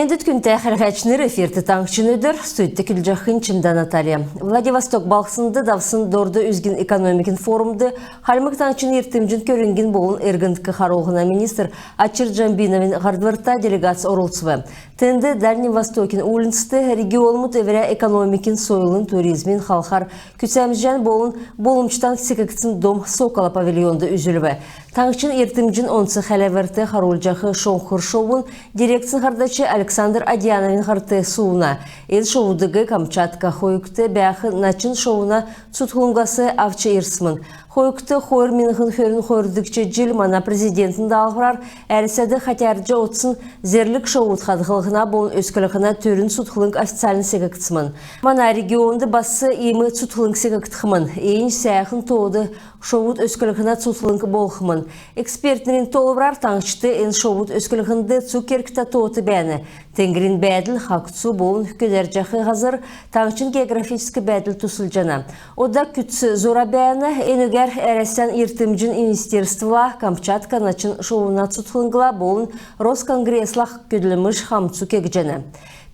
Ендет күнті қырғачныр эфирті таңшыныдыр, студия күлжақын чымда Наталья. Владивосток балқсынды давсын дорды үзген экономикин форумды халмық таңшын ертімжін көрінген болын эргіндікі қаролғына министр Ачир Джамбиновин ғардварта делегация орылсывы. Тенді Дальний Востокин улынсты регионмут эвере экономикин сойлын туризмин халқар күсәмжен болын болымчтан секектін дом Сокола павильонды үзіліві. Таңшын ертімжін онсы хәләверті қаролжақы шоңқыр шоуын дирекцин қардачы Александр Адьяновин харты суына. Ел шоудығы Камчатка хойыкты бәқі начин шоуына цутхунгасы авчы ирсмын. Хойыкты хойыр минғын хөрін хойырдыкчы жил мана президентін дағырар әрісәді қатяржы отсын зерлік шоуыт қадғылғына болын өскіліғына төрін цутхулынг официалын сегіктімін. Мана регионды басы емі цутхулынг сегіктімін. Ең сәйхін тоуды шоуыт өскіліғына цутхулынг болғымын. Экспертнерін толыбырар таңшыты ен шоуыт өскіліғынды цукеркіта тоуты бәні. Тенгрин бәділ хақытсу болын хүкедер жақы ғазыр таңшын географическі бәділ тұсыл жана. Ода күтсі зора бәні енігер әрәсен ертімжін инвестерствола Камчатка начин шоуына цутхылыңғыла болын Росконгресслах көділіміш хамцу кек жана.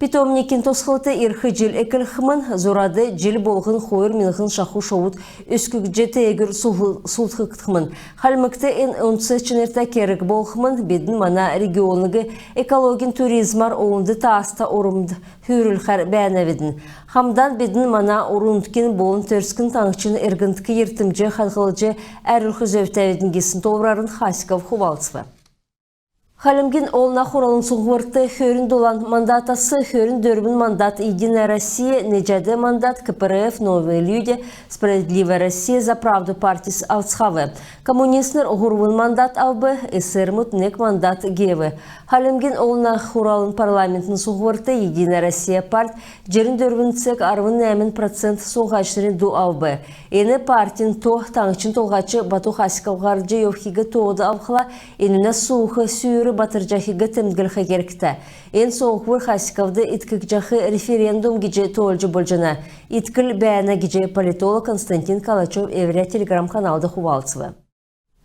Питомникин тосқылты ирхы жил экілхімін зорады жил болғын хойыр минғын шақу шоуыт өскік жеті егір султқықтымын. Халмыкты ен онсы чынерта керік болғымын бедін мана регионығы экологин туризмар оңды тааста орымды хүрілхар бәнәведін. Хамдан бедін мана орындкен болын төрскін таңчын әргіндікі ертімжі қадғылжы әрілхі зөвтәведін кесін толырарын Хасиков хубалцывы. Халимгин олна хоралын суғырты хөрін долан мандатасы хөрін дөрбін мандат Единая Россия, Неджаде мандат КПРФ, Новые люди, Справедливая Россия, За правду партис Алцхавы. Коммунистнер ғурвын мандат албы, СРМут нек мандат Гевы. Халимгин олна хоралын парламентін суғырты Единая Россия парт жерін дөрбін цек арвын нәмін процент соғачырын ду албы. Ені партин тоқ таңчын толғачы Бату Хасиков ғарджы евхигі тоғды алқыла, еніне суғы сүйірі батыр жахиға тәмдгілгі керкті. Ен соғыр Хасиковды иткік жахы референдум геже толжы болжына. Иткіл бәяна геже политолог Константин Калачев Эврия телеграм-каналды хубалцывы.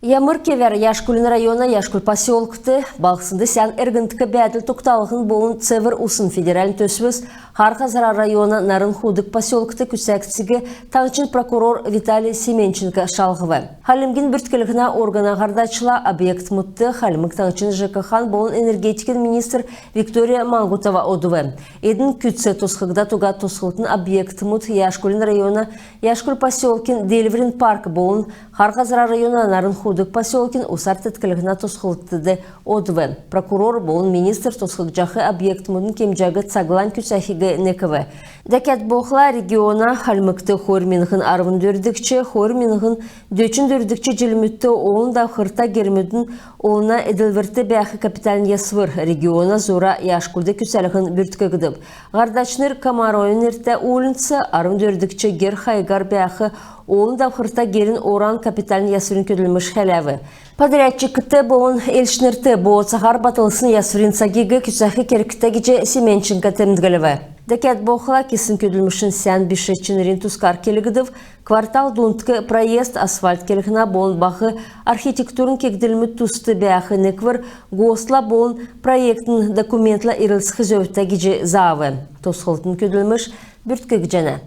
Ямыр кевер Яшкулин района Яшкул поселкты балқсынды сән әргіндікі бәділ тоқталығын болын Цевр Усын федералін төсвіз Харқазара района Нарын Худык поселкты күсәксігі таңчын прокурор Виталий Семенченко шалғывы. Халимгин бүрткілігіна органа ғардачыла объект мұтты Халимік таңчын ЖКХан болын энергетикін министр Виктория Мангутова одывы. Едін күтсі тосқығда туға тосқылтын объект мұт Яшкулин района Яшкул поселкин Дельврин парк болын Харқазара района Нарын Худык поселкин усар тәткілігіна тосқылтыды одывы. Прокурор болын министр тосқық жағы объект мұтын кемжағы цаглан күсәхігі нековы. Дәкет боқла региона халмыкты хорминғын арвын дөрдікчі, хорминғын дөчін дөрдікчі жылмүтті оғын да қырта кермүдің оғына әділверті бәқі капиталын ясвыр региона зора яшкулды күсәліғын бүрткігідіп. Ғардачныр Камаройын ерті олынсы арвын дөрдікчі гер хайгар бәқі оғын да қырта керін оран капиталын ясвырын көділміш хәләві. Подрядчикті болын елшінірті боғыцағар батылысын ясвырын сагигі күсәхі керкіті геже Семенченко тәмдгіліві. Дәкет боқла кесін көділмішін сән бішетчінерін тұскар келігідів, квартал дундкі проезд асфальт келігіна болын бақы архитектурын кегділмі тұсты бәқі неквір ғосла болын проектін документла ирілсігі зөвті геже завы. Тосқылтын көділміш бүрткіг жәні.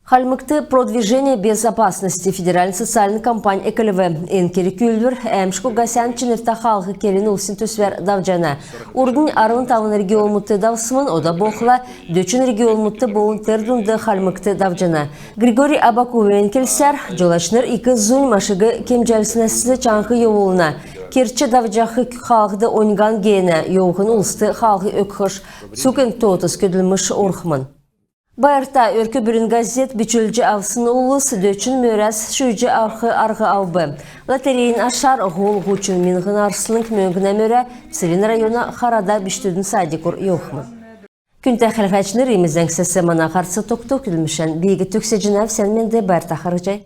Халмыкты продвижение безопасности федеральной социальной компании «Эколеве» энкері күлдір әмшку гасян чынырта халқы келін ұлсын төсвер давжана. Урдың арвын тавын регион мұтты давсымын, ода боқла дөчін регион мұтты болын тердунды халмыкты давжана. Григорий Абакувен келсер, жолашныр 2 зұн машығы кемжәлісінәсізі чаңқы еуылына. Керчі давжақы халқыды оңған гені, еуғын ұлысты халқы өкхыш, цукен тотыз көділміш орхмын. Байырта өркі бүрін газет бүчілжі авсын ұлыс дөчін мөрәс шүйжі арғы албы. Лотерейін ашар ғол ғучын минғын арсының мөңгіне мөрә Цилин района Харада біштудің садикур еуқмын. Күнті қылғачны ремізден кісесі мана қарсы тоқты күлмішен бейгі төксе жинав сән менде бәрті қарыжай.